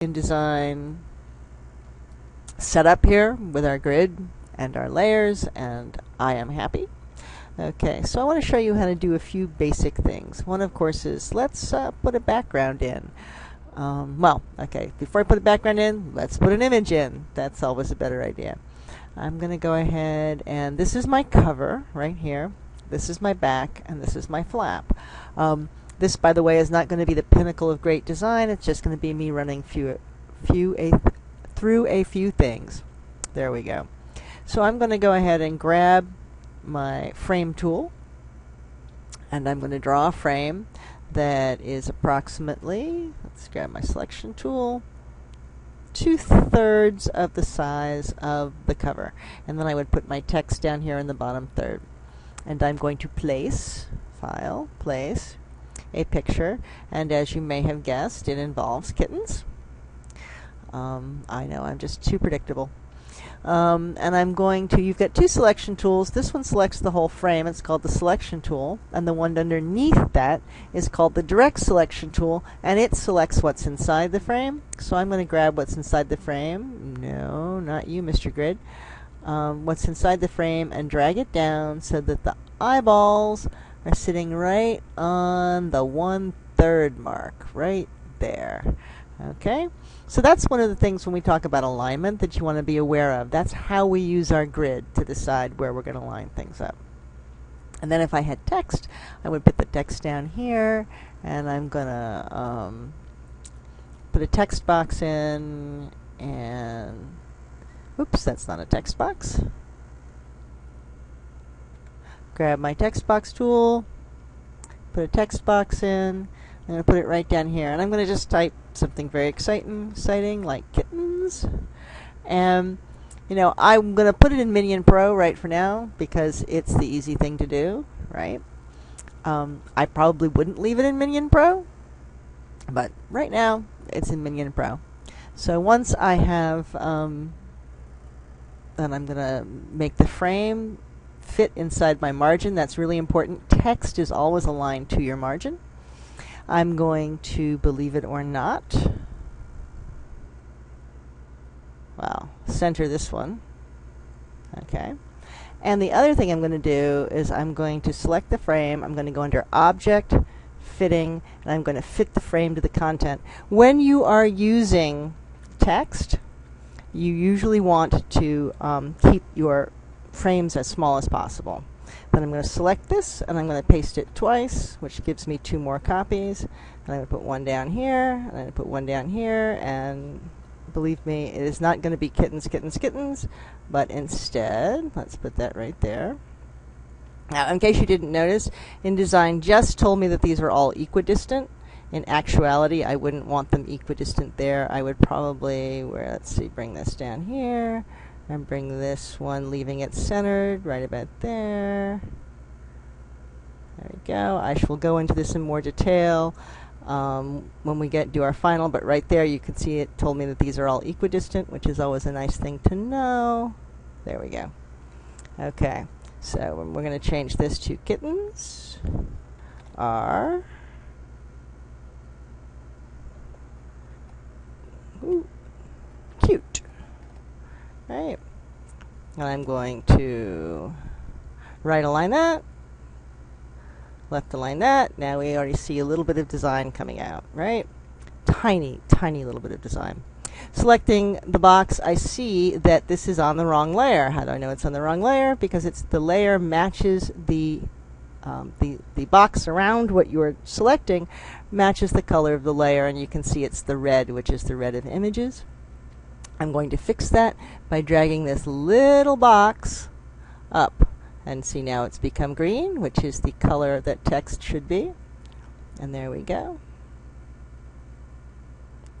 InDesign setup here with our grid and our layers, and I am happy. Okay, so I want to show you how to do a few basic things. One, of course, is let's put a background in. Before I put a background in, let's put an image in. That's always a better idea. I'm going to go ahead, and this is my cover right here. This is my back, and this is my flap. This, by the way, is not going to be the pinnacle of great design. It's just going to be me running through a few things. There we go. So I'm going to go ahead and grab my frame tool, and I'm going to draw a frame that is approximately, let's grab my selection tool, 2/3 of the size of the cover. And then I would put my text down here in the bottom third. And I'm going to place, File, Place, a picture. And as you may have guessed, it involves kittens. I know, I'm just too predictable. And I'm going to, you've got two selection tools. This one selects the whole frame. It's called the selection tool. And the one underneath that is called the direct selection tool. And it selects what's inside the frame. So I'm going to grab what's inside the frame. No, not you, Mr. Grid. What's inside the frame and drag it down so that the eyeballs are sitting right on the 1/3 mark, right there. Okay, so that's one of the things when we talk about alignment that you want to be aware of. That's how we use our grid to decide where we're going to line things up. And then if I had text, I would put the text down here, and I'm going to put a text box in, and oops, that's not a text box. Grab my text box tool, put a text box in. I'm going to put it right down here, and I'm going to just type something very exciting like kittens. And you know, I'm going to put it in Minion Pro right for now because it's the easy thing to do, right? I probably wouldn't leave it in Minion Pro, but right now it's in Minion Pro. So once I have, then I'm going to make the frame fit inside my margin. That's really important. Text is always aligned to your margin. I'm going to, believe it or not, center this one. Okay. And the other thing I'm going to do is I'm going to select the frame. I'm going to go under Object, Fitting, and I'm going to fit the frame to the content. When you are using text, you usually want to keep your frames as small as possible. Then I'm going to select this, and I'm going to paste it twice, which gives me 2 more copies. And I'm going to put one down here, and I'm going to put one down here, and believe me, it is not going to be kittens, kittens, kittens, but instead, let's put that right there. Now, in case you didn't notice, InDesign just told me that these are all equidistant. In actuality, I wouldn't want them equidistant there. I would probably, let's see, bring this down here, and bring this one, leaving it centered right about there. There we go. I shall go into this in more detail when we do our final, but right there you can see it told me that these are all equidistant, which is always a nice thing to know. There we go. Okay, so we're going to change this to kittens are cute. Right. And I'm going to right align that, left align that. Now we already see a little bit of design coming out, right? Tiny, tiny little bit of design. Selecting the box, I see that this is on the wrong layer. How do I know it's on the wrong layer? Because it's the layer matches the box around what you're selecting matches the color of the layer, and you can see it's the red, which is the red of images. I'm going to fix that by dragging this little box up. And see, now it's become green, which is the color that text should be. And there we go.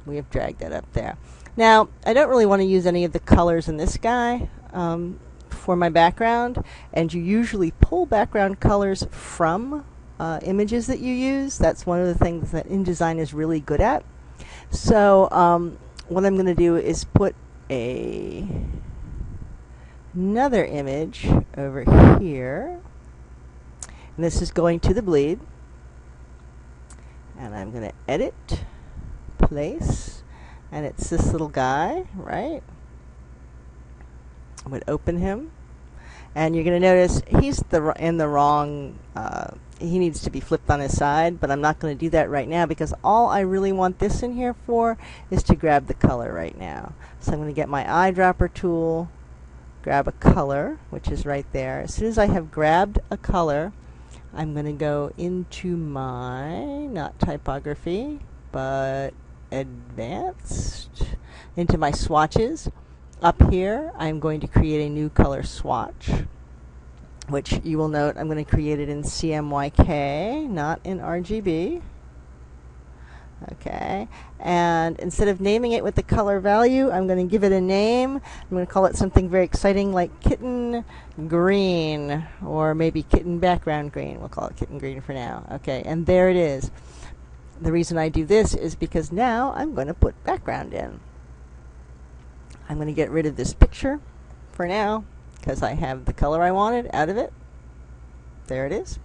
We have dragged that up there. Now, I don't really want to use any of the colors in this guy for my background. And you usually pull background colors from images that you use. That's one of the things that InDesign is really good at. So, what I'm going to do is put another image over here, and this is going to the bleed, and I'm going to edit, place, and it's this little guy, right? I would open him, and you're going to notice he's in the wrong, he needs to be flipped on his side, but I'm not going to do that right now because all I really want this in here for is to grab the color right now. So I'm going to get my eyedropper tool, grab a color, which is right there. As soon as I have grabbed a color, I'm going to go into my, not typography, but advanced, into my swatches. Up here, I'm going to create a new color swatch, which you will note I'm going to create it in CMYK, not in RGB. Okay, and instead of naming it with the color value, I'm going to give it a name. I'm going to call it something very exciting like kitten green, or maybe kitten background green. We'll call it kitten green for now. Okay, and there it is. The reason I do this is because now I'm going to put background in. I'm going to get rid of this picture for now because I have the color I wanted out of it. There it is.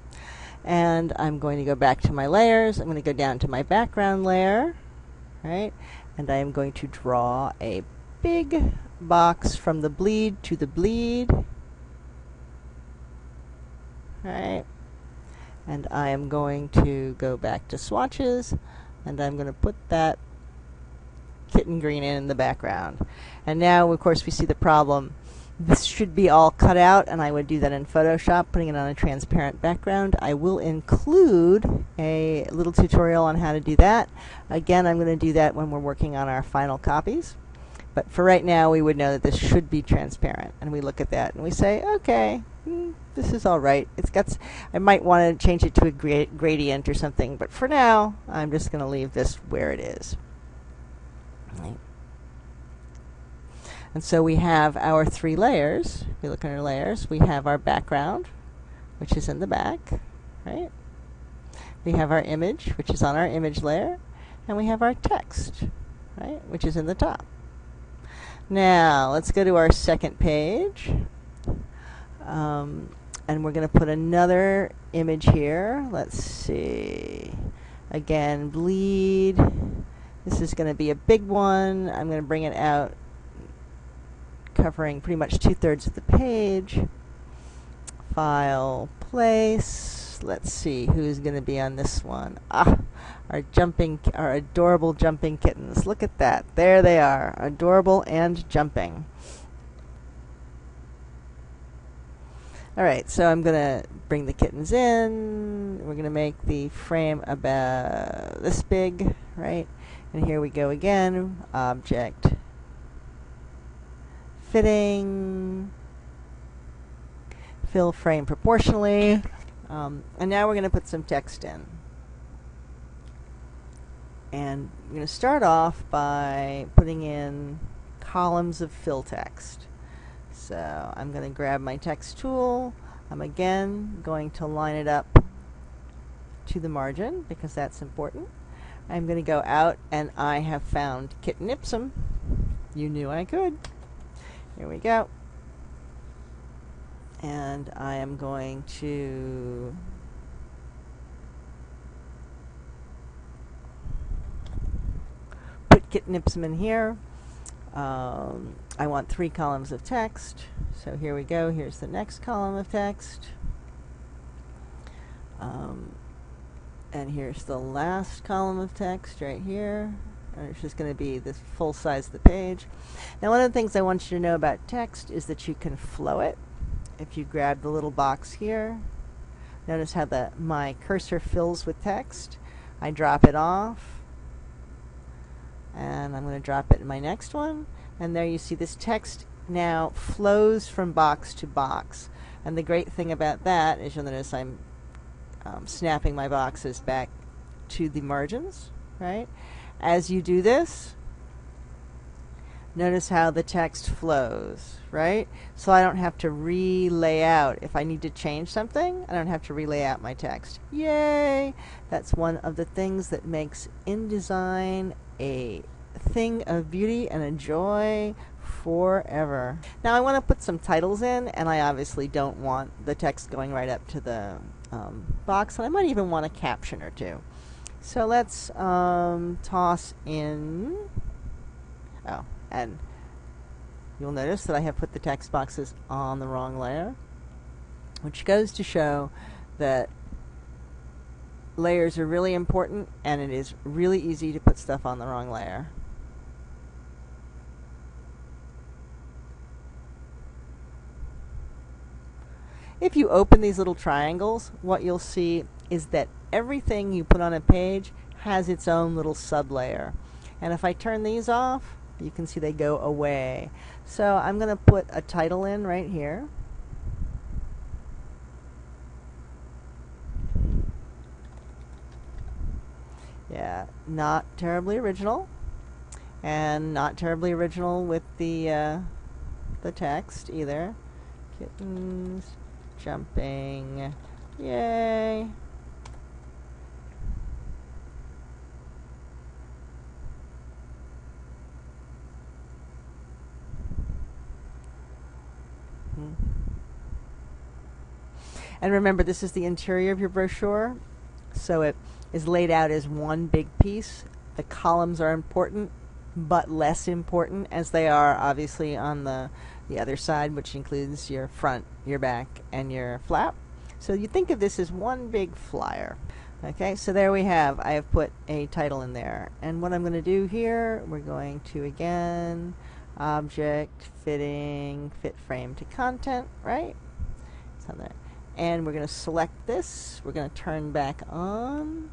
And I'm going to go back to my layers. I'm going to go down to my background layer, right? And I am going to draw a big box from the bleed to the bleed, right? And I am going to go back to swatches, and I'm going to put that kitten green in the background. And now, of course, we see the problem. This should be all cut out, and I would do that in Photoshop, putting it on a transparent background. I will include a little tutorial on how to do that. Again, I'm going to do that when we're working on our final copies. But for right now, we would know that this should be transparent. And we look at that and we say, okay, this is all right. It's got, I might want to change it to a gradient or something, but for now, I'm just going to leave this where it is. Right. And so we have our three layers. If we look at our layers, we have our background, which is in the back, right? We have our image, which is on our image layer, and we have our text, right, which is in the top. Now, let's go to our second page. And we're going to put another image here. Let's see. Again, bleed. This is going to be a big one. I'm going to bring it out, covering pretty much 2/3 of the page. File, place. Let's see who's going to be on this one. Ah, our adorable jumping kittens. Look at that. There they are, adorable and jumping. All right, so I'm going to bring the kittens in. We're going to make the frame about this big, right? And here we go again. Object, fitting, fill frame proportionally. And now we're going to put some text in. And we're going to start off by putting in columns of fill text. So I'm going to grab my text tool. I'm again going to line it up to the margin because that's important. I'm going to go out, and I have found Kitten Ipsum. You knew I could. Here we go. And I am going to put Kitten Ipsum in here. I want 3 columns of text. So here we go. Here's the next column of text. And here's the last column of text right here. And it's just going to be the full size of the page. Now, one of the things I want you to know about text is that you can flow it. If you grab the little box here, notice how my cursor fills with text. I drop it off, and I'm going to drop it in my next one. And there you see this text now flows from box to box. And the great thing about that is you'll notice I'm snapping my boxes back to the margins, right? As you do this, notice how the text flows, right? So I don't have to relay out. If I need to change something, I don't have to relay out my text. Yay! That's one of the things that makes InDesign a thing of beauty and a joy forever. Now I want to put some titles in, and I obviously don't want the text going right up to the box, and I might even want a caption or two. So let's toss in Oh, and you'll notice that I have put the text boxes on the wrong layer, which goes to show that layers are really important, and it is really easy to put stuff on the wrong layer. If you open these little triangles, what you'll see is that everything you put on a page has its own little sublayer. And if I turn these off, you can see they go away. So I'm going to put a title in right here. Yeah, not terribly original, and not terribly original with the text either. Kittens jumping, yay! And remember, this is the interior of your brochure, so it is laid out as one big piece. The columns are important, but less important, as they are obviously on the other side, which includes your front, your back, and your flap. So you think of this as one big flyer. Okay, so there we have, I have put a title in there. And what I'm going to do here, we're going to, again, object, fitting, fit frame to content, right? It's on there. And we're going to select this. We're going to turn back on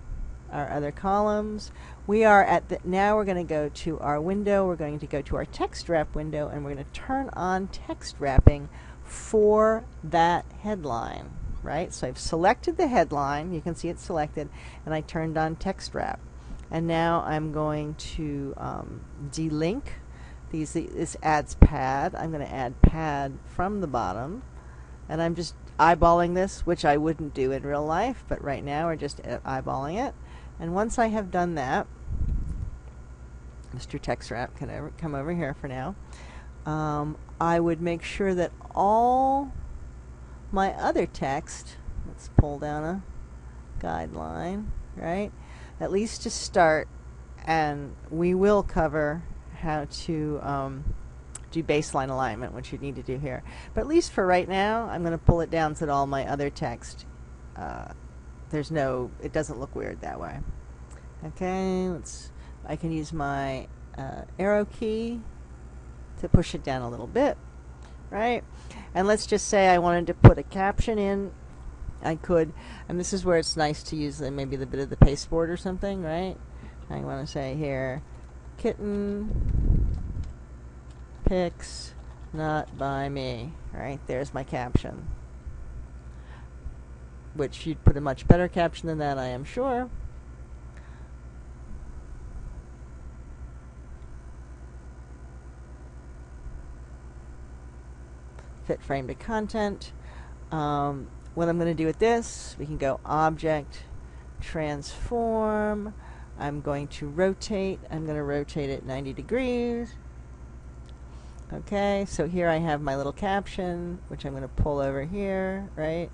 our other columns. We are at the, now we're going to go to our window. We're going to go to our text wrap window, and we're going to turn on text wrapping for that headline, right? So I've selected the headline. You can see it's selected, and I turned on text wrap. And now I'm going to delink these. This adds pad. I'm going to add pad from the bottom, and I'm just eyeballing this, which I wouldn't do in real life, but right now we're just eyeballing it. And once I have done that, Mr. Text Wrap can come over here for now. I would make sure that all my other text, let's pull down a guideline, right? At least to start, and we will cover how to do baseline alignment, which you need to do here. But at least for right now, I'm going to pull it down so that all my other text, it doesn't look weird that way. Okay, I can use my arrow key to push it down a little bit, right? And let's just say I wanted to put a caption in. I could, and this is where it's nice to use maybe the bit of the pasteboard or something, right? I want to say here, kitten pics not by me, right? There's my caption, which you'd put a much better caption than that, I am sure. Fit frame to content. What I'm going to do with this, we can go object, transform. I'm going to rotate. I'm going to rotate it 90 degrees. Okay, so here I have my little caption, which I'm going to pull over here, right?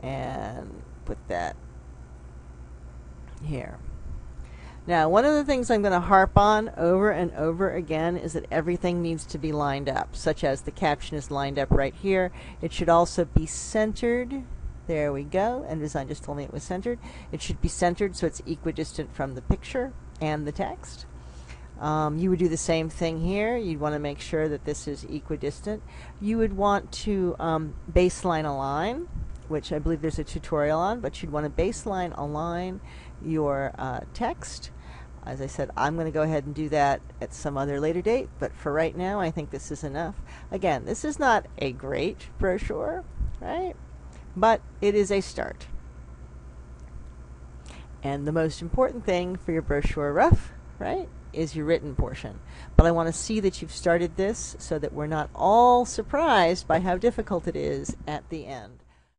And put that here. Now, one of the things I'm going to harp on over and over again is that everything needs to be lined up, such as the caption is lined up right here. It should also be centered. There we go. And Design just told me it was centered. It should be centered so it's equidistant from the picture and the text. You would do the same thing here. You'd want to make sure that this is equidistant. You would want to baseline align, which I believe there's a tutorial on, but you'd want to baseline align your text. As I said, I'm going to go ahead and do that at some other later date, but for right now, I think this is enough. Again, this is not a great brochure, right? But it is a start. And the most important thing for your brochure rough, right, is your written portion. But I want to see that you've started this so that we're not all surprised by how difficult it is at the end.